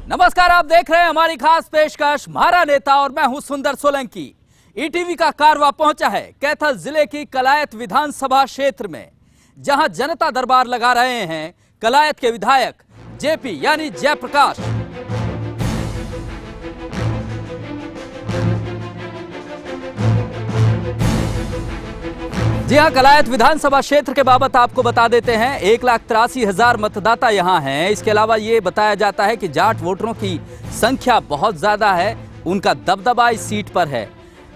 नमस्कार, आप देख रहे हैं हमारी खास पेशकश म्हारा नेता और मैं हूं सुंदर सोलंकी। ईटीवी का कारवा पहुंचा है कैथल जिले की कलायत विधानसभा क्षेत्र में, जहां जनता दरबार लगा रहे हैं कलायत के विधायक जेपी यानी जयप्रकाश। जी हां, कलायत विधानसभा क्षेत्र के बाबत आपको बता देते हैं 1,83,000 मतदाता यहां हैं। इसके अलावा ये बताया जाता है कि जाट वोटरों की संख्या बहुत ज्यादा है, उनका दबदबा इस सीट पर है।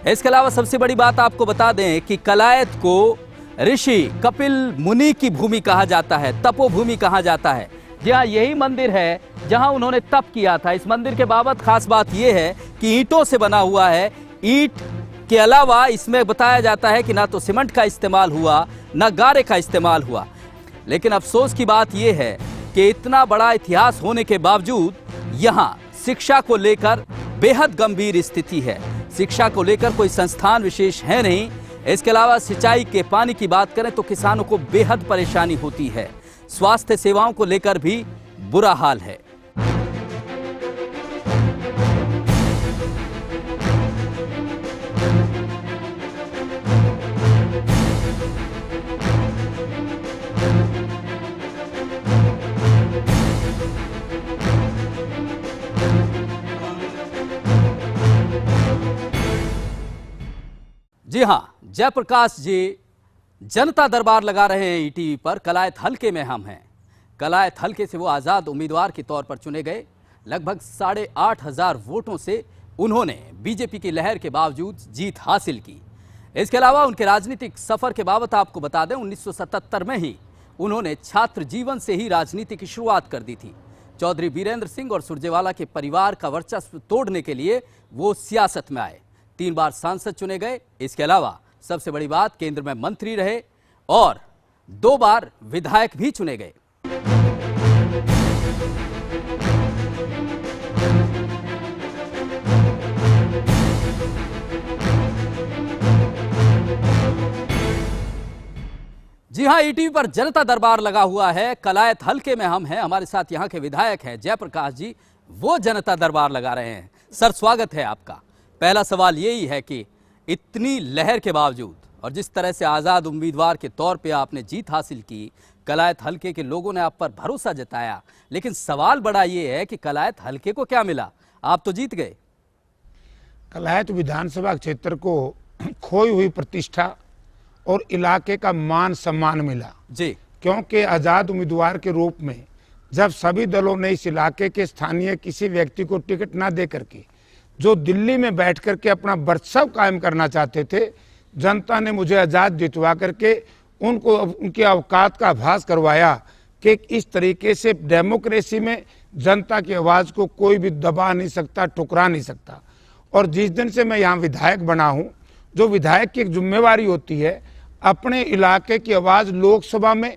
इसके अलावा सबसे बड़ी बात आपको बता दें कि कलायत को ऋषि कपिल मुनि की भूमि कहा जाता है, तपोभूमि कहा जाता है। जी हाँ, यही मंदिर है जहां उन्होंने तप किया था। इस मंदिर के बाबत खास बात यह है कि ईंटों से बना हुआ है। ईंट के अलावा इसमें बताया जाता है कि ना तो सीमेंट का इस्तेमाल हुआ, ना गारे का इस्तेमाल हुआ। लेकिन अफसोस की बात यह है कि इतना बड़ा इतिहास होने के बावजूद यहां शिक्षा को लेकर बेहद गंभीर स्थिति है। शिक्षा को लेकर कोई संस्थान विशेष है नहीं। इसके अलावा सिंचाई के पानी की बात करें तो किसानों को बेहद परेशानी होती है। स्वास्थ्य सेवाओं को लेकर भी बुरा हाल है। जी हां, जयप्रकाश जी जनता दरबार लगा रहे हैं ईटीवी पर। कलायत हल्के में हम हैं। कलायत हल्के से वो आजाद उम्मीदवार के तौर पर चुने गए। लगभग 8,500 वोटों से उन्होंने बीजेपी की लहर के बावजूद जीत हासिल की। इसके अलावा उनके राजनीतिक सफर के बाबत आपको बता दें 1977 में ही उन्होंने छात्र जीवन से ही राजनीति की शुरुआत कर दी थी। चौधरी बीरेंद्र सिंह और सुरजेवाला के परिवार का वर्चस्व तोड़ने के लिए वो सियासत में आए। 3 बार सांसद चुने गए। इसके अलावा सबसे बड़ी बात, केंद्र में मंत्री रहे और 2 बार विधायक भी चुने गए। जी हां, ईटीवी पर जनता दरबार लगा हुआ है। कलायत हल्के में हम हैं। हमारे साथ यहां के विधायक हैं जयप्रकाश जी, वो जनता दरबार लगा रहे हैं। सर, स्वागत है आपका। पहला सवाल यही है कि इतनी लहर के बावजूद और जिस तरह से आज़ाद उम्मीदवार के तौर पे आपने जीत हासिल की, कलायत हल्के के लोगों ने आप पर भरोसा जताया, लेकिन सवाल बड़ा ये है कि कलायत हल्के को क्या मिला? आप तो जीत गए। कलायत विधानसभा क्षेत्र को खोई हुई प्रतिष्ठा और इलाके का मान सम्मान मिला जी, क्योंकि आज़ाद उम्मीदवार के रूप में जब सभी दलों ने इस इलाके के स्थानीय किसी व्यक्ति को टिकट ना दे करके जो दिल्ली में बैठ करके अपना वर्चस्व कायम करना चाहते थे, जनता ने मुझे आज़ाद जितवा करके उनको उनकी औकात का आभास करवाया कि इस तरीके से डेमोक्रेसी में जनता की आवाज़ को कोई भी दबा नहीं सकता, ठुकरा नहीं सकता। और जिस दिन से मैं यहाँ विधायक बना हूँ, जो विधायक की एक जिम्मेवारी होती है अपने इलाके की आवाज़ लोकसभा में,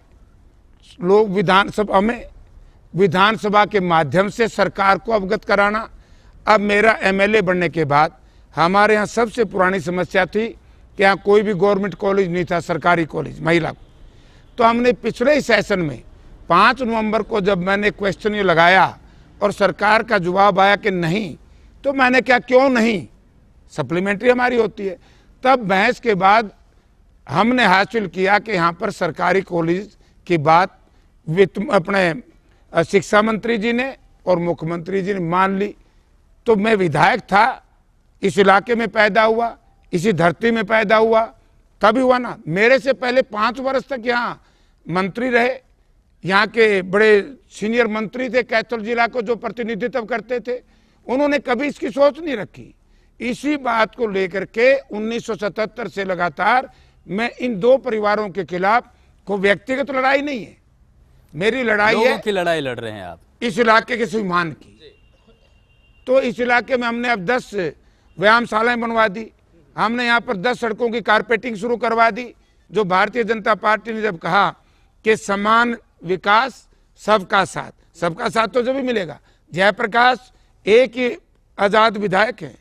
विधानसभा के माध्यम से सरकार को अवगत कराना। अब मेरा एमएलए बनने के बाद हमारे यहाँ सबसे पुरानी समस्या थी कि यहाँ कोई भी गवर्नमेंट कॉलेज नहीं था, सरकारी कॉलेज महिला को। तो हमने पिछले सेशन में 5 नवंबर को जब मैंने क्वेश्चन ये लगाया और सरकार का जवाब आया कि नहीं, तो मैंने क्या, क्यों नहीं, सप्लीमेंट्री हमारी होती है। तब बहस के बाद हमने हासिल किया कि यहाँ पर सरकारी कॉलेज की बात अपने शिक्षा मंत्री जी ने और मुख्यमंत्री जी ने मान ली। तो मैं विधायक था, इस इलाके में पैदा हुआ, इसी धरती में पैदा हुआ, तभी हुआ ना। मेरे से पहले 5 वर्ष तक यहाँ मंत्री रहे। यहाँ के बड़े सीनियर मंत्री थे कैथल जिला को जो प्रतिनिधित्व करते थे, उन्होंने कभी इसकी सोच नहीं रखी। इसी बात को लेकर के 1977 से लगातार मैं इन 2 परिवारों के खिलाफ कोई व्यक्तिगत लड़ाई नहीं है, मेरी लड़ाई है, की लड़ाई लड़ रहे हैं आप इस इलाके के स्वाभिमान की। तो इस इलाके में हमने अब 10 व्यायामशालाएं बनवा दी, हमने यहाँ पर 10 सड़कों की कारपेटिंग शुरू करवा दी। जो भारतीय जनता पार्टी ने जब कहा कि समान विकास सबका साथ तो जब भी मिलेगा। जयप्रकाश एक ही आज़ाद विधायक है,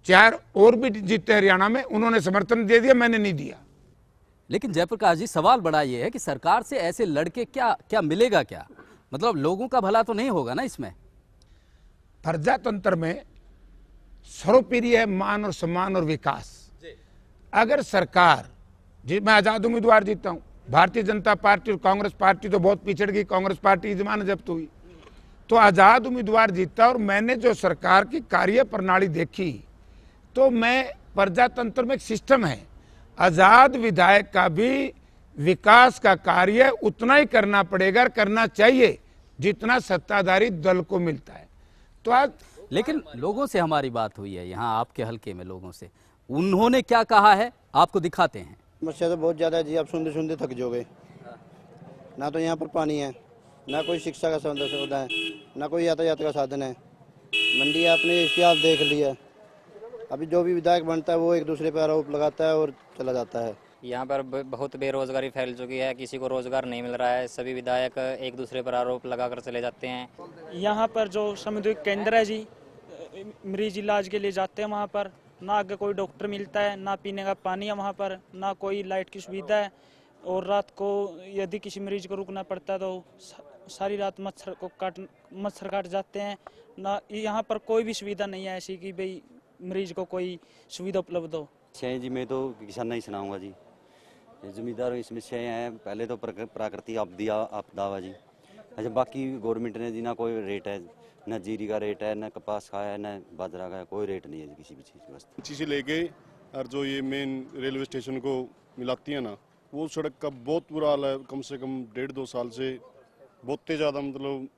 4 और भी जीते हरियाणा में, उन्होंने समर्थन दे दिया, मैंने नहीं दिया। लेकिन जयप्रकाश जी, सवाल बड़ा ये है कि सरकार से ऐसे लड़के क्या मिलेगा क्या? मतलब लोगों का भला तो नहीं होगा ना इसमें? प्रजातंत्र में सर्वप्रिय है मान और सम्मान और विकास। अगर सरकार, मैं आजाद उम्मीदवार जीता हूं, भारतीय जनता पार्टी और कांग्रेस पार्टी तो बहुत पिछड़ गई, कांग्रेस पार्टी की जमानत जब्त हुई, तो आजाद उम्मीदवार जीता और मैंने जो सरकार की कार्य प्रणाली देखी, तो मैं प्रजातंत्र में एक सिस्टम है, आजाद विधायक का भी विकास का कार्य उतना ही करना पड़ेगा, करना चाहिए जितना सत्ताधारी दल को मिलता है। तो आज लेकिन लोगों से हमारी बात हुई है यहाँ आपके हलके में, लोगों से उन्होंने क्या कहा है आपको दिखाते हैं। समस्या तो बहुत ज़्यादा है जी, आप सुनते सुनते थक जाओगे। ना तो यहाँ पर पानी है, ना कोई शिक्षा का सुविधा है, ना कोई यातायात का साधन है। मंडी आपने इसकी आप देख लिया, अभी जो भी विधायक बनता है वो एक दूसरे पर आरोप लगाता है और चला जाता है। यहाँ पर बहुत बेरोजगारी फैल चुकी है, किसी को रोजगार नहीं मिल रहा है, सभी विधायक एक दूसरे पर आरोप लगाकर चले जाते हैं। यहाँ पर जो सामुदायिक केंद्र है जी, मरीज इलाज के लिए जाते हैं वहाँ पर, ना आगे कोई डॉक्टर मिलता है, ना पीने का पानी है वहाँ पर, ना कोई लाइट की सुविधा है। और रात को यदि किसी मरीज को रुकना पड़ता है तो सारी रात मच्छर काट जाते हैं। ना यहाँ पर कोई भी सुविधा नहीं है ऐसी कि भाई मरीज को कोई सुविधा उपलब्ध हो। जी मैं तो किसान नहीं सुनाऊंगा जी, जमींदारों की समस्याएं हैं। पहले तो प्राकृतिक आपदा जी, अच्छा बाकी गवर्नमेंट ने जी ना कोई रेट है, न जीरी का रेट है, न कपास का है, न बाजरा का है, कोई रेट नहीं है जी किसी भी चीज़ का। चीज़ से लेके और जो ये मेन रेलवे स्टेशन को मिलाती है ना, वो सड़क का बहुत बुरा हाल है। कम से कम 1.5-2 साल से बहुत ज़्यादा मतलब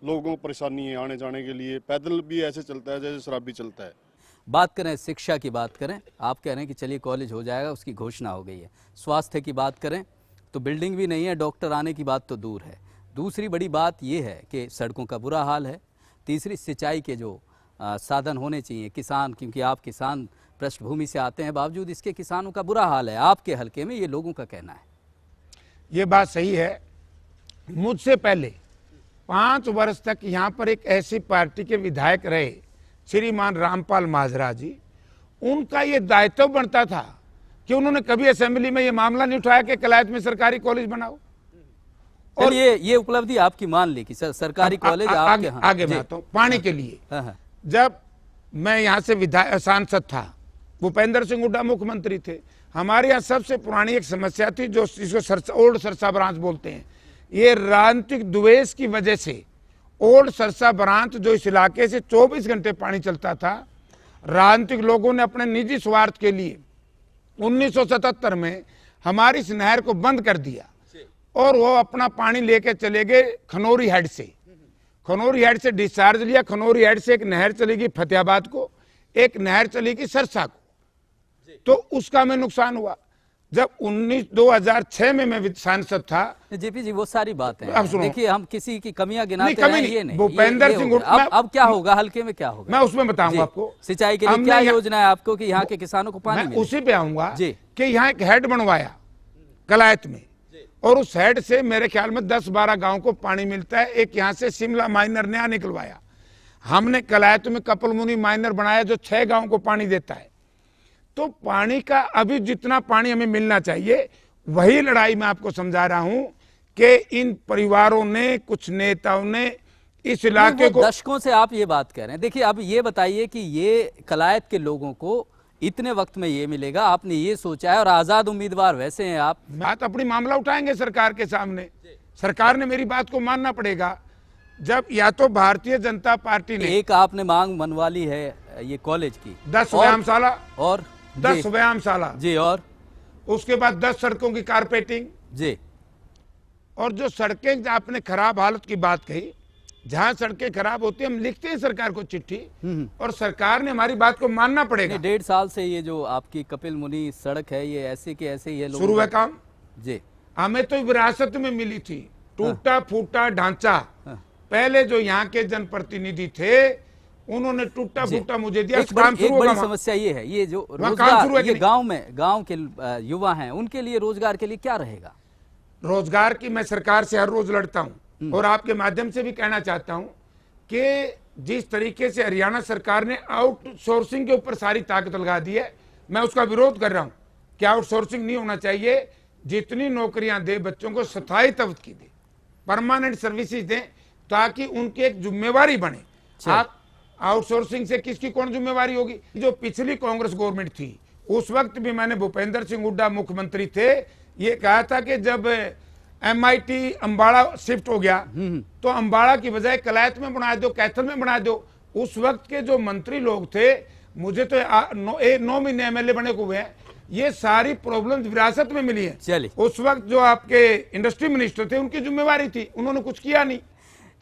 लोगों को परेशानी है आने जाने के लिए। पैदल भी ऐसे चलता है जैसे शराब भी चलता है। बात करें शिक्षा की, बात करें, आप कह रहे हैं कि चलिए कॉलेज हो जाएगा, उसकी घोषणा हो गई है। स्वास्थ्य की बात करें तो बिल्डिंग भी नहीं है, डॉक्टर आने की बात तो दूर है। दूसरी बड़ी बात ये है कि सड़कों का बुरा हाल है। तीसरी, सिंचाई के जो साधन होने चाहिए, किसान, क्योंकि आप किसान पृष्ठभूमि से आते हैं, बावजूद इसके किसानों का बुरा हाल है आपके हलके में, ये लोगों का कहना है। ये बात सही है। मुझसे पहले 5 वर्ष तक यहाँ पर एक ऐसी पार्टी के विधायक रहे श्रीमान रामपाल माजरा जी, उनका ये दायित्व बनता था कि उन्होंने कभी असेंबली में ये मामला नहीं उठाया कि कलायत में सरकारी कॉलेज बनाओ। और ये उपलब्धि आपकी मान ली कि सरकारी कॉलेज आपके आगे मैं आता हूँ। पानी के लिए जब मैं यहाँ से विधायक सांसद था, भूपेंद्र सिंह हुड्डा मुख्यमंत्री थे, हमारे यहाँ सबसे पुरानी एक समस्या थी जो इसको ओल्ड सरसा ब्रांच बोलते हैं। ये राजनीतिक द्वेष की वजह से ओल्ड सरसा ब्रांच जो इस इलाके से 24 घंटे पानी चलता था, राजनीतिक लोगों ने अपने निजी स्वार्थ के लिए 1977 में हमारी इस नहर को बंद कर दिया और वो अपना पानी लेके चले गए खनौरी हेड से। खनौरी हेड से डिस्चार्ज लिया, खनौरी हेड से एक नहर चलेगी फतेहाबाद को, एक नहर चलेगी सरसा को, तो उसका हमें नुकसान हुआ। जब 2006 में मैं सांसद था। जेपी जी वो सारी बातें देखिए, हम किसी की कमियां गिनाते हैं, ये नहीं। भूपेंद्र सिंह अब क्या होगा हल्के में, क्या होगा मैं उसमें बताऊंगा आपको। सिंचाई के लिए क्या योजना है आपको कि यहाँ के किसानों को पानी मिले? उसी पे आऊंगा कि यहाँ एक हेड बनवाया कलायत में, और उस हेड से मेरे ख्याल में 10-12 गांव को पानी मिलता है। एक यहाँ से शिमला माइनर नया निकलवाया हमने, कलायत में कपलमुनि माइनर बनाया जो 6 गांव को पानी देता है। तो पानी का अभी जितना पानी हमें मिलना चाहिए, वही लड़ाई मैं आपको समझा रहा हूं कि इन परिवारों ने, कुछ नेताओं ने इस इलाके को, दशकों से आप ये बात कह रहे हैं। देखिए अब ये बताइए कि ये कलायत के लोगों को इतने वक्त में ये मिलेगा, आपने ये सोचा है? और आजाद उम्मीदवार वैसे हैं आप, बात अपनी मामला उठाएंगे सरकार के सामने। सरकार ने मेरी बात को मानना पड़ेगा। जब या तो भारतीय जनता पार्टी ने, एक आपने मांग मनवा ली है ये कॉलेज की, 10 व्यायामशाला और 10 व्यायामशाला जी, और उसके बाद 10 सड़कों की कारपेटिंग जी। और जो सड़कें आपने खराब हालत की बात कही, जहां सड़कें खराब होती है हम लिखते हैं सरकार को चिट्ठी, और सरकार ने हमारी बात को मानना पड़ेगा। 1.5 साल से ये जो आपकी कपिल मुनि सड़क है, ये ऐसे के ऐसे ही है, शुरू है काम जी। हमें तो विरासत में मिली थी, टूटा फूटा ढांचा। पहले जो यहाँ के जनप्रतिनिधि थे उन्होंने टूटा फूटा मुझे दिया। एक बड़ी समस्या ये है, ये जो रोजगार, ये गांव के युवा हैं, उनके लिए रोजगार के लिए क्या रहेगा? रोजगार की मैं सरकार से हर रोज लड़ता हूं, और आपके माध्यम से भी कहना चाहता हूं कि जिस तरीके से हरियाणा सरकार ने आउटसोर्सिंग के ऊपर सारी ताकत लगा दी है, मैं उसका विरोध कर रहा हूं कि आउटसोर्सिंग नहीं होना चाहिए। जितनी नौकरियां दे बच्चों को स्थायी तवक्की दे, परमानेंट सर्विसेज दें, ताकि उनकी एक जिम्मेवारी बने। आप आउटसोर्सिंग से किसकी कौन जिम्मेवारी होगी? जो पिछली कांग्रेस गवर्नमेंट थी उस वक्त भी मैंने भूपेंद्र सिंह हुड्डा मुख्यमंत्री थे, ये कहा था कि जब MIT अम्बाड़ा शिफ्ट हो गया तो अम्बाड़ा की बजाय कलायत में बना दो, कैथल में बना दो। उस वक्त के जो मंत्री लोग थे, मुझे तो 9 महीने MLA बने हुए हैं, ये सारी प्रॉब्लम्स विरासत में मिली है। चलिए, उस वक्त जो आपके इंडस्ट्री मिनिस्टर थे उनकी जिम्मेवारी थी, उन्होंने कुछ किया नहीं।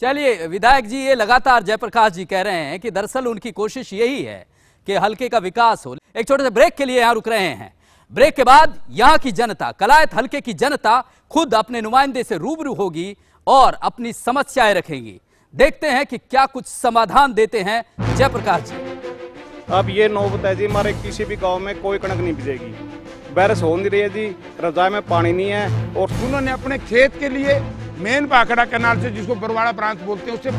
चलिए विधायक जी, ये लगातार जयप्रकाश जी कह रहे हैं कि दरअसल उनकी कोशिश यही है कि हल्के का विकास हो। एक छोटे से ब्रेक के लिए यहाँ रुक रहे हैं। ब्रेक के बाद यहाँ की जनता, कलायत हल्के की जनता खुद अपने नुमाइंदे से रूबरू होगी और अपनी समस्याएं रखेंगी। देखते हैं कि क्या कुछ समाधान देते हैं जयप्रकाश जी। अब ये नौबत है जी, हमारे किसी भी गांव में कोई कणक नहीं बिजेगी, बारिश हो नहीं रही है जी, रजाई में पानी नहीं है। और उन्होंने अपने खेत के लिए मेन भाखड़ा कैनाल से, जिसको बरवाड़ा प्रांत बोलते हैं, उससे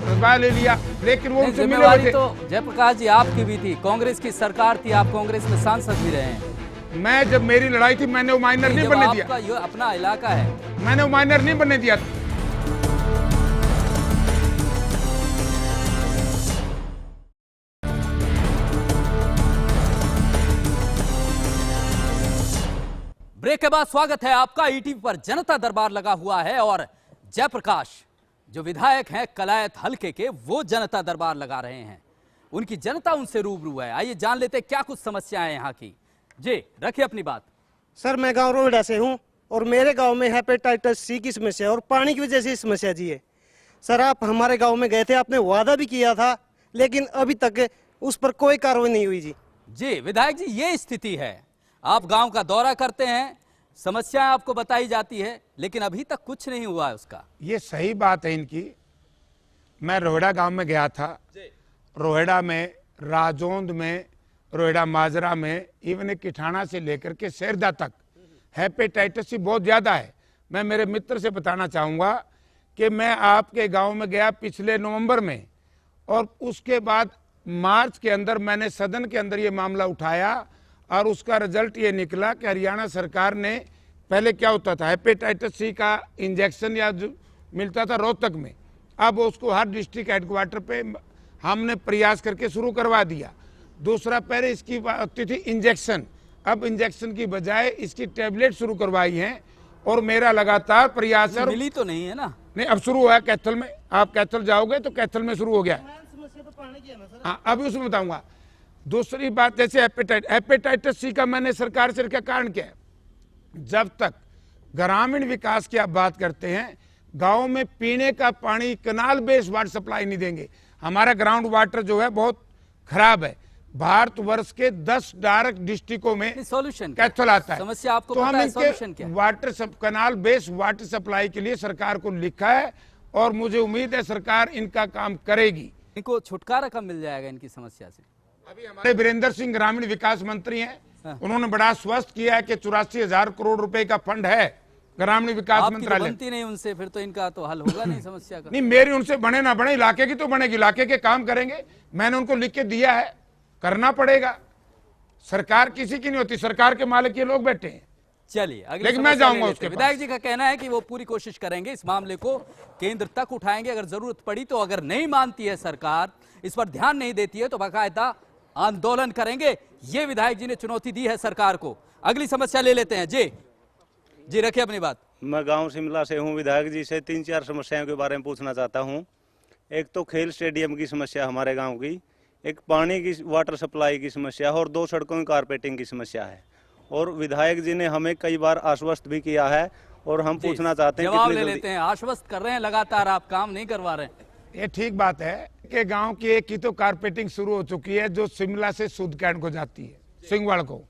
रजाई ले लिया, लेकिन वो उनसे मिले हुए थे। तो जयप्रकाश जी आपकी भी थी, कांग्रेस की सरकार थी, आप कांग्रेस में सांसद भी रहे हैं। मैं जब मेरी लड़ाई थी मैंने वो माइनर नहीं बनने दिया। आपका ये अपना इलाका है, मैंने वो माइनर नहीं बनने दिया। ब्रेक के बाद स्वागत है आपका। ETV पर जनता दरबार लगा हुआ है और जयप्रकाश जो विधायक हैं कलायत हल्के के, वो जनता दरबार लगा रहे हैं। उनकी जनता उनसे रूबरू है। आइए जान लेते क्या कुछ समस्याएं यहाँ की। जी रखिए अपनी बात। सर मैं गांव रोहड़ा से हूं और मेरे गांव में हेपेटाइटिस C की समस्या और पानी की वजह से समस्या जी है। सर आप हमारे गांव में गए थे, आपने वादा भी किया था, लेकिन अभी तक उस पर कोई कार्रवाई नहीं हुई जी। जी विधायक जी, ये स्थिति है, आप गांव का दौरा करते हैं, समस्याएं आपको बताई जाती है, लेकिन अभी तक कुछ नहीं हुआ है उसका। ये सही बात है इनकी। मैं रोहड़ा गांव में गया था, रोहड़ा में, राजौंद में, रोहड़ा माजरा में, इवन किठाना से लेकर के शेरदा तक हेपेटाइटिस सी बहुत ज्यादा है। मैं मेरे मित्र से बताना चाहूंगा कि मैं आपके गांव में गया पिछले नवंबर में, और उसके बाद मार्च के अंदर मैंने सदन के अंदर ये मामला उठाया और उसका रिजल्ट ये निकला कि हरियाणा सरकार ने, पहले क्या होता था, हेपेटाइटिस C का इंजेक्शन या जो मिलता था रोहतक में, अब उसको हर डिस्ट्रिक्ट हेडक्वार्टर पे हमने प्रयास करके शुरू करवा दिया। दूसरा, पहले इसकी बात थी इंजेक्शन, अब इंजेक्शन की बजाय इसकी टैबलेट शुरू करवाई है और मेरा लगातार प्रयास है। मिली तो नहीं है ना? नहीं, अब शुरू हुआ है कैथल में। आप कैथल जाओगे तो कैथल में शुरू हो गया। हाँ, अभी उसमें बताऊंगा। दूसरी बात, जैसे हेपेटाइटिस C का मैंने सरकार से रखा, कारण क्या है, जब तक ग्रामीण विकास की आप बात करते हैं, गांव में पीने का पानी कैनाल बेस्ड वाटर सप्लाई नहीं देंगे। हमारा ग्राउंड वाटर जो है बहुत खराब है। भारतवर्ष के 10 डायरेक्ट डिस्ट्रिक्टों में सॉल्यूशन कैथल आता है। समस्या आपको तो पता हम है सॉल्यूशन क्या? Water canal based water supply के लिए सरकार को लिखा है और मुझे उम्मीद है सरकार इनका काम करेगी। इनको छुटकारा कब मिल जाएगा इनकी समस्या से? अभी हमारे वीरेंद्र सिंह ग्रामीण विकास मंत्री हैं, उन्होंने बड़ा आश्वस्त किया है कि 84,000 करोड़ रुपए का फंड है ग्रामीण विकास मंत्रालय। बनती नहीं उनसे, फिर तो इनका तो हल होगा नहीं समस्या का। नहीं, मेरी उनसे बने ना बने, इलाके की तो बनेगी, इलाके के काम करेंगे। मैंने उनको लिख के दिया है, करना पड़ेगा। सरकार किसी की नहीं होती, सरकार के मालिक ये लोग बैठे हैं। चलिए अगली लेकिन मैं समस्या ले जाऊंगा लेते उसके हैं। विधायक जी का कहना है कि वो पूरी कोशिश करेंगे, इस मामले को केंद्र तक उठाएंगे अगर जरूरत पड़ी तो। अगर नहीं मानती है सरकार, इस पर ध्यान नहीं देती है, तो बाकायदा आंदोलन करेंगे। ये विधायक जी ने चुनौती दी है सरकार को। अगली समस्या ले लेते हैं। जी रखिए अपनी बात। मैं गांव शिमला से हूं। विधायक जी से 3-4 समस्याओं के बारे में पूछना चाहता हूं। एक तो खेल स्टेडियम की समस्या हमारे गांव की, एक पानी की वाटर सप्लाई की समस्या है और 2 सड़कों की कारपेटिंग की समस्या है। और विधायक जी ने हमें कई बार आश्वस्त भी किया है और हम पूछना चाहते हैं जवाब ले लेते हैं। आश्वस्त कर रहे हैं लगातार, आप काम नहीं करवा रहे हैं। ये ठीक बात है कि गांव की एक की तो कारपेटिंग शुरू हो चुकी है जो शिमला से सुदकैंड को जाती है, सिंगवाड़ को,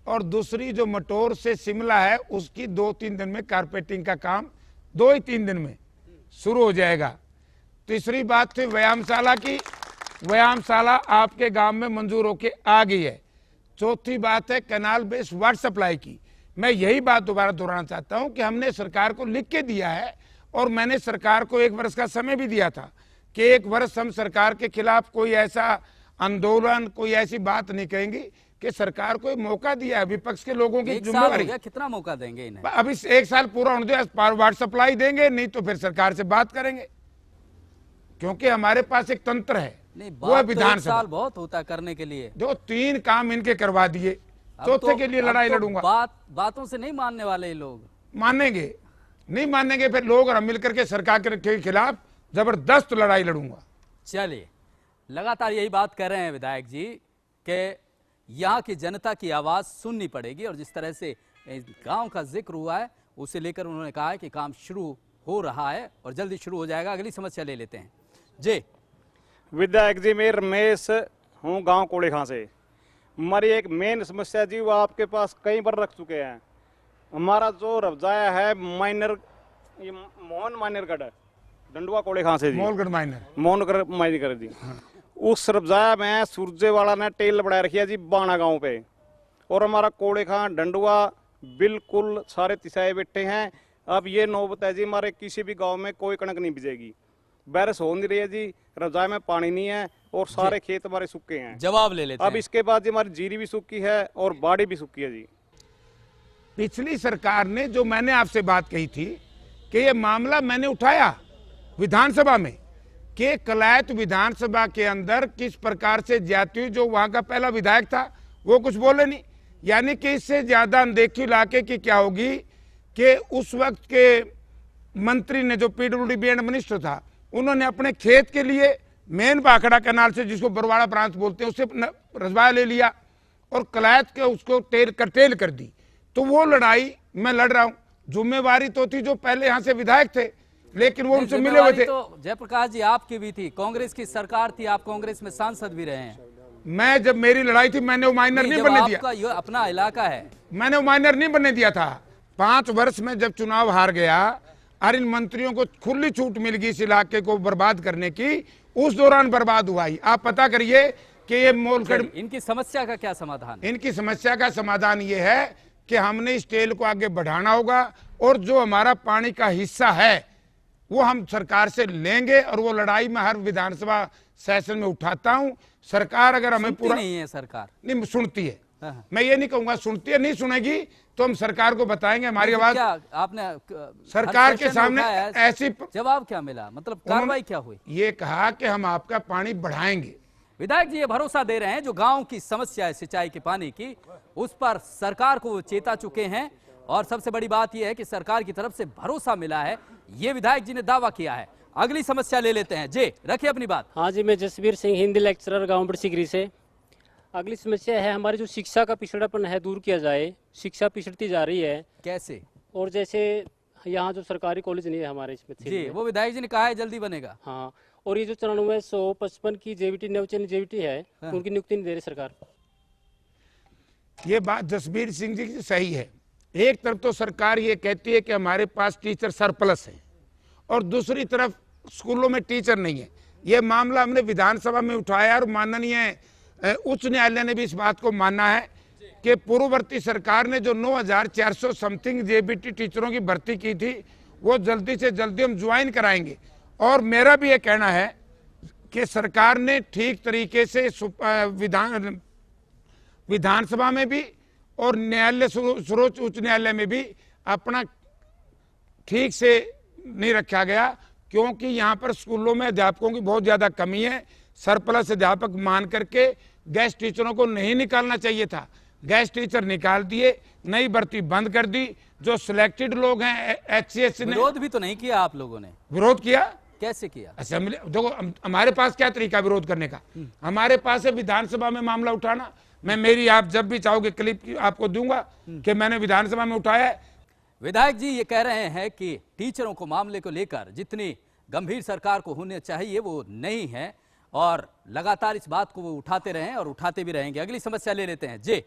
और दूसरी जो मटोर से शिमला है उसकी 2-3 दिन में कारपेटिंग का काम 2 ही 3 दिन में शुरू हो जाएगा। तीसरी बात थी व्यायामशाला की, व्यायामशाला आपके गांव में मंजूर होके आ गई है। चौथी बात है कैनाल बेस्ड वाटर सप्लाई की। मैं यही बात दोबारा दोहराना चाहता हूं कि हमने सरकार को लिख के दिया है और मैंने सरकार को 1 वर्ष का समय भी दिया था कि 1 वर्ष हम सरकार के खिलाफ कोई ऐसा आंदोलन, कोई ऐसी बात नहीं कहेंगे, कि सरकार को मौका दिया है। विपक्ष के लोगों की जिम्मेदारी, कितना मौका देंगे इन्हें? अभी 1 साल पूरा होने दो, वाटर सप्लाई देंगे, नहीं तो फिर सरकार से बात करेंगे, क्योंकि हमारे पास एक तंत्र है। नहीं, वो बात तो एक विधानसभा साल बहुत होता है करने के लिए। जो 3 काम इनके करवा दिए, अब चौथे तो- के लिए अब लड़ाई तो लड़ूंगा। बातों से नहीं मानने वाले ये लोग। मानेंगे नहीं मानेंगे, फिर लोग और हम मिलकर के सरकार के खिलाफ जबरदस्त लड़ाई लड़ूंगा। चलिए, लगातार यही बात कर रहे हैं विधायक जी कि यहाँ की जनता की आवाज सुननी पड़ेगी, और जिस तरह से गांव का जिक्र हुआ है उसे लेकर उन्होंने कहा है कि काम शुरू हो रहा है और जल्दी शुरू हो जाएगा। अगली समस्या ले लेते हैं जी। विधायक जी, मैं रमेश हूँ, गांव कोड़े खां से। हमारी एक मेन समस्या जी वो आपके पास कई बार रख चुके हैं। हमारा जो रवजाया है माइनर, ये मोहन माइनरगढ़ डंडुआ कोड़े खां से जी, मोलगढ़ माइनर मोहनगढ़ माइनरगढ़ जी। उस रवजाया में सूरजेवाला ने टेल बढ़ाया रखी है जी बाणा गांव पे, और हमारा कोड़े खां डंडुआ बिल्कुल सारे तिसाए बैठे हैं। अब ये नौबत है जी, हमारे किसी भी गांव में कोई कणक नहीं बिजेगी, बारिश हो नहीं रही है जी, रवजाए में पानी नहीं है और सारे खेत हमारे सूखे हैं। जवाब ले लेते अब हैं। इसके बाद जी हमारी जीरी भी सूखी है और बाड़ी भी सूखी है जी। पिछली सरकार ने जो मैंने आपसे बात कही थी कि ये मामला मैंने उठाया विधानसभा में कि कलायत विधानसभा के अंदर किस प्रकार से जाती हुई, जो वहां का पहला विधायक था वो कुछ बोले नहीं, यानी कि इससे ज्यादा अनदेखी इलाके की क्या होगी कि उस वक्त के मंत्री ने, जो पीडब्ल्यूडी मिनिस्टर था, उन्होंने अपने खेत के लिए मेन भाखड़ा कैनाल से, जिसको बरवाड़ा प्रांत बोलते हैं, उससे रजवाया ले लिया और कलायत के उसको कर्टेल कर दी। तो वो लड़ाई मैं लड़ रहा हूं। जिम्मेवारी तो थी जो पहले यहां से विधायक थे, लेकिन वो उनसे मिले हुए थे। तो जयप्रकाश जी आपकी भी थी, कांग्रेस की सरकार थी, आप कांग्रेस में सांसद भी रहे हैं। मैं जब मेरी लड़ाई थी मैंने वो माइनर नहीं बनने दिया। आपका ये अपना इलाका है, मैंने वो माइनर नहीं बनने दिया था। 5 वर्ष में जब चुनाव हार गया और इन मंत्रियों को खुली छूट मिल गई इस इलाके को बर्बाद करने की, उस दौरान बर्बाद हुआ ही। आप पता करिए कि ये मोलगढ़, इनकी समस्या का क्या समाधान? इनकी समस्या का समाधान ये है कि हमने इस टेल को आगे बढ़ाना होगा और जो हमारा पानी का हिस्सा है वो हम सरकार से लेंगे, और वो लड़ाई में हर विधानसभा सेशन में उठाता हूं। सरकार अगर हमें पूरा नहीं है, सरकार नहीं सुनती है, हाँ। मैं ये नहीं कहूंगा सुनती है, नहीं सुनेगी तो हम सरकार को बताएंगे हमारी आवाज। क्या आपने सरकार के सामने ऐसी जवाब क्या मिला, मतलब कार्रवाई क्या हुई? ये कहा कि हम आपका पानी बढ़ाएंगे। विधायक जी ये भरोसा दे रहे हैं जो गांव की समस्या है सिंचाई के पानी की, उस पर सरकार को चेता चुके हैं, और सबसे बड़ी बात यह है कि सरकार की तरफ से भरोसा मिला है, ये विधायक जी ने दावा किया है। अगली समस्या ले लेते हैं जी, रखिए अपनी बात। हाँ जी, मैं जसवीर सिंह, हिंदी लेक्चरर, गांव बड़सिगरी से। अगली समस्या है हमारी जो शिक्षा का पिछड़ापन है दूर किया जाए। शिक्षा पिछड़ती जा रही है। कैसे? और जैसे यहाँ जो सरकारी कॉलेज नहीं है हमारे इसमें जी, वो विधायक जी ने कहा है जल्दी बनेगा। हाँ, और ये जो 9455 की जेवीटी नवचयन जेवीटी है, हाँ। उनकी नियुक्ति नहीं दे रही सरकार। ये बात जसबीर सिंह जी की सही है। एक तरफ तो सरकार ये कहती है कि हमारे पास टीचर सरप्लस है, और दूसरी तरफ स्कूलों में टीचर नहीं है। ये मामला हमने विधानसभा में उठाया और माननीय उच्च न्यायालय ने भी इस बात को माना है कि पूर्ववर्ती सरकार ने जो 9400 समथिंग जेबीटी टीचरों की भर्ती की थी वो जल्दी से जल्दी हम ज्वाइन कराएंगे। और मेरा भी ये कहना है कि सरकार ने ठीक तरीके से विधानसभा में भी और न्यायालय, सर्वोच्च उच्च न्यायालय में भी अपना ठीक से नहीं रखा गया, क्योंकि यहाँ पर स्कूलों में अध्यापकों की बहुत ज़्यादा कमी है। सरप्लस अध्यापक मान करके गेस्ट टीचरों को नहीं निकालना चाहिए था, गेस्ट टीचर निकाल दिए, नई भर्ती बंद कर दी। जो सिलेक्टेड लोग हैं HCS ने विरोध भी तो नहीं किया आप लोगों ने? विरोध किया। कैसे किया? असेंबली देखो, हमारे पास क्या तरीका विरोध करने का, हमारे पास है विधानसभा में मामला उठाना। मैं मेरी, आप जब भी चाहोगे क्लिप आपको दूंगा कि मैंने विधानसभा में उठाया है। विधायक जी ये कह रहे हैं कि टीचरों को मामले को लेकर जितनी गंभीर सरकार को होने चाहिए वो नहीं है, और लगातार इस बात को वो उठाते रहे और उठाते भी रहेंगे। अगली समस्या ले लेते हैं जी,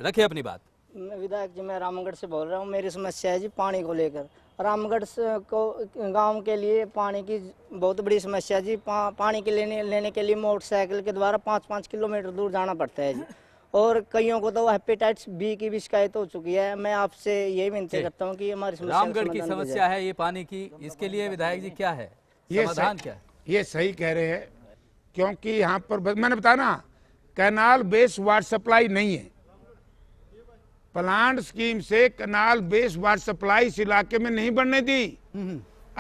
रखिए अपनी बात। विधायक जी, मैं रामगढ़ से बोल रहा हूँ। मेरी समस्या है जी पानी को लेकर। रामगढ़ को गांव के लिए पानी की बहुत बड़ी समस्या जी। पानी के लेने के लिए मोटरसाइकिल के द्वारा 5-5 किलोमीटर दूर जाना पड़ता है जी, और कईयों को तो हेपेटाइटिस बी की भी शिकायत हो चुकी है। मैं आपसे यही विनती करता हूँ कि हमारी समस्या रामगढ़ की समस्या है ये पानी की, इसके लिए विधायक जी क्या है समाधान? क्या है? ये सही कह रहे हैं, क्योंकि यहाँ पर मैंने बताया ना, कैनाल बेस वाटर सप्लाई नहीं है। प्लांट स्कीम से कैनाल बेस वाटर सप्लाई इस इलाके में नहीं बनने दी।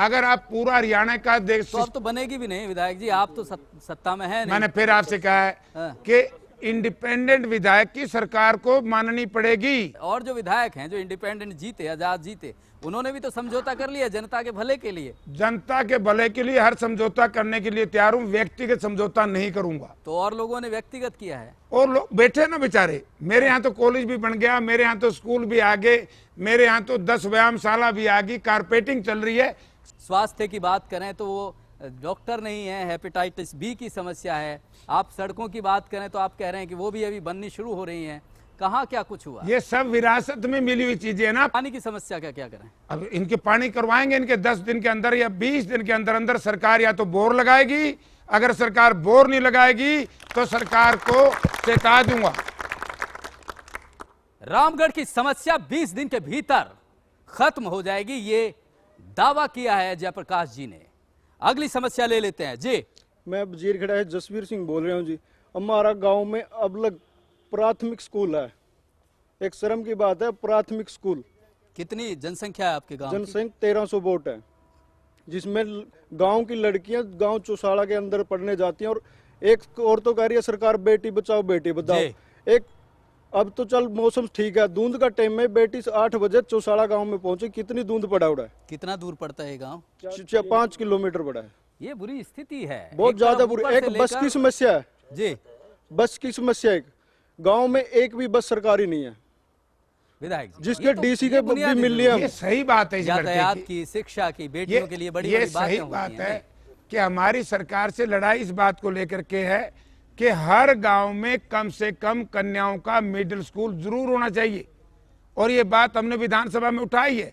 अगर आप पूरा हरियाणा का देख तो अब तो बनेगी भी नहीं विधायक जी, आप तो सत्ता में है नहीं। मैंने फिर आपसे कहा है हाँ। कि इंडिपेंडेंट विधायक की सरकार को माननी पड़ेगी। और जो विधायक हैं जो इंडिपेंडेंट जीते, आजाद जीते, उन्होंने भी तो समझौता कर लिया जनता के भले के लिए। जनता के भले के लिए हर समझौता करने के लिए तैयार हूं, व्यक्तिगत समझौता नहीं करूंगा। तो और लोगों ने व्यक्तिगत किया है, और लोग बैठे ना बेचारे, मेरे यहाँ तो कॉलेज भी बन गया, मेरे यहाँ तो स्कूल भी आ गए, मेरे यहाँ तो 10 व्यायामशाला भी आ गई, कारपेटिंग चल रही है। स्वास्थ्य की बात करें तो वो डॉक्टर नहीं है, हेपेटाइटिस बी की समस्या है। आप सड़कों की बात करें तो आप कह रहे हैं कि वो भी अभी बननी शुरू हो रही हैं। कहाँ क्या कुछ हुआ? ये सब विरासत में मिली हुई चीजें है ना। पानी की समस्या का क्या करें? अब इनके पानी करवाएंगे, इनके 10 दिन के अंदर या 20 दिन के अंदर अंदर सरकार या तो बोर लगाएगी। अगर सरकार बोर नहीं लगाएगी तो सरकार को चेता दूंगा। रामगढ़ की समस्या 20 दिन के भीतर खत्म हो जाएगी, ये दावा किया है जयप्रकाश जी ने। अगली समस्या ले लेते हैं जी। मैं वजीर खड़ा है जसवीर सिंह बोल रहा हूँ जी। हमारा गांव में अब लग प्राथमिक स्कूल है, एक शर्म की बात है, प्राथमिक स्कूल। कितनी जनसंख्या है आपके गांव? जनसंख्या 1300 वोट है, जिसमें गांव की लड़कियां गांव चौसाड़ा के अंदर पढ़ने जाती हैं। और एक और तो कह रही है सरकार बेटी बचाओ बेटी बचाओ। एक अब तो चल मौसम ठीक है, धुंध का टाइम में बेटी 8 बजे चौसाड़ा गांव में पहुंचे, कितनी धुंध पड़ा हुआ है। कितना दूर पड़ता है गांव? 5 किलोमीटर बड़ा है। ये बुरी स्थिति है, बहुत ज्यादा बुरी। एक बस की समस्या है जी, बस की समस्या है। गांव में एक भी बस सरकारी नहीं है विधायक जी, जिसके डीसी के भी मिल लिया। ये सही बात है, यातायात की, शिक्षा की, बेटियों के लिए बड़ी ये बड़ी सही बातें बात होती है हैं। कि हमारी सरकार से लड़ाई इस बात को लेकर के है कि हर गांव में कम से कम कन्याओं का मिडिल स्कूल जरूर होना चाहिए। और ये बात हमने विधानसभा में उठाई है।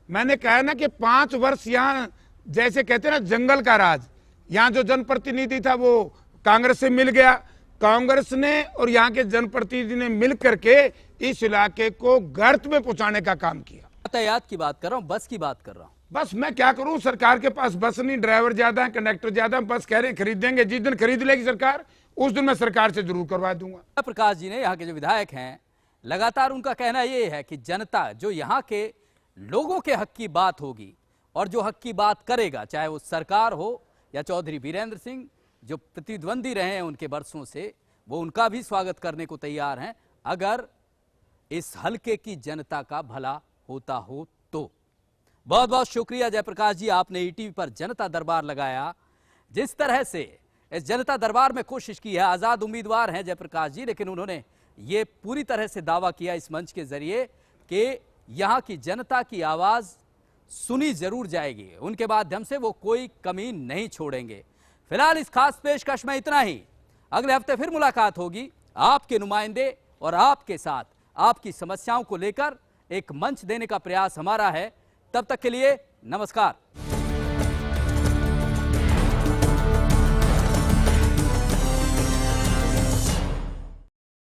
मैंने कहा ना कि 5 वर्ष यहाँ जैसे कहते हैं ना जंगल का राज, यहाँ जो जनप्रतिनिधि था वो कांग्रेस से मिल गया। कांग्रेस ने और यहाँ के जनप्रतिनिधि ने मिल करके इस इलाके को गर्त में पहुंचाने का काम किया। यातायात की बात कर रहा हूँ, बस की बात कर रहा हूँ। बस मैं क्या करूं, सरकार के पास बस नहीं, ड्राइवर ज्यादा है, कंडक्टर ज्यादा है। बस कह रहे खरीद देंगे, जिस दिन खरीद लेगी सरकार उस दिन मैं सरकार से जरूर करवा दूंगा। प्रकाश जी ने, यहाँ के जो विधायक हैं, लगातार उनका कहना ये है कि जनता जो यहाँ के लोगों के हक की बात होगी और जो हक की बात करेगा, चाहे वो सरकार हो या चौधरी वीरेंद्र सिंह जो प्रतिद्वंदी रहे हैं उनके वर्षों से, वो उनका भी स्वागत करने को तैयार हैं अगर इस हलके की जनता का भला होता हो तो। बहुत बहुत शुक्रिया जयप्रकाश जी, आपने ईटीवी पर जनता दरबार लगाया। जिस तरह से इस जनता दरबार में कोशिश की है, आजाद उम्मीदवार हैं जयप्रकाश जी, लेकिन उन्होंने ये पूरी तरह से दावा किया इस मंच के जरिए कि यहाँ की जनता की आवाज सुनी जरूर जाएगी, उनके माध्यम से वो कोई कमी नहीं छोड़ेंगे। फिलहाल इस खास पेशकश में इतना ही। अगले हफ्ते फिर मुलाकात होगी आपके नुमाइंदे और आपके साथ। आपकी समस्याओं को लेकर एक मंच देने का प्रयास हमारा है। तब तक के लिए नमस्कार।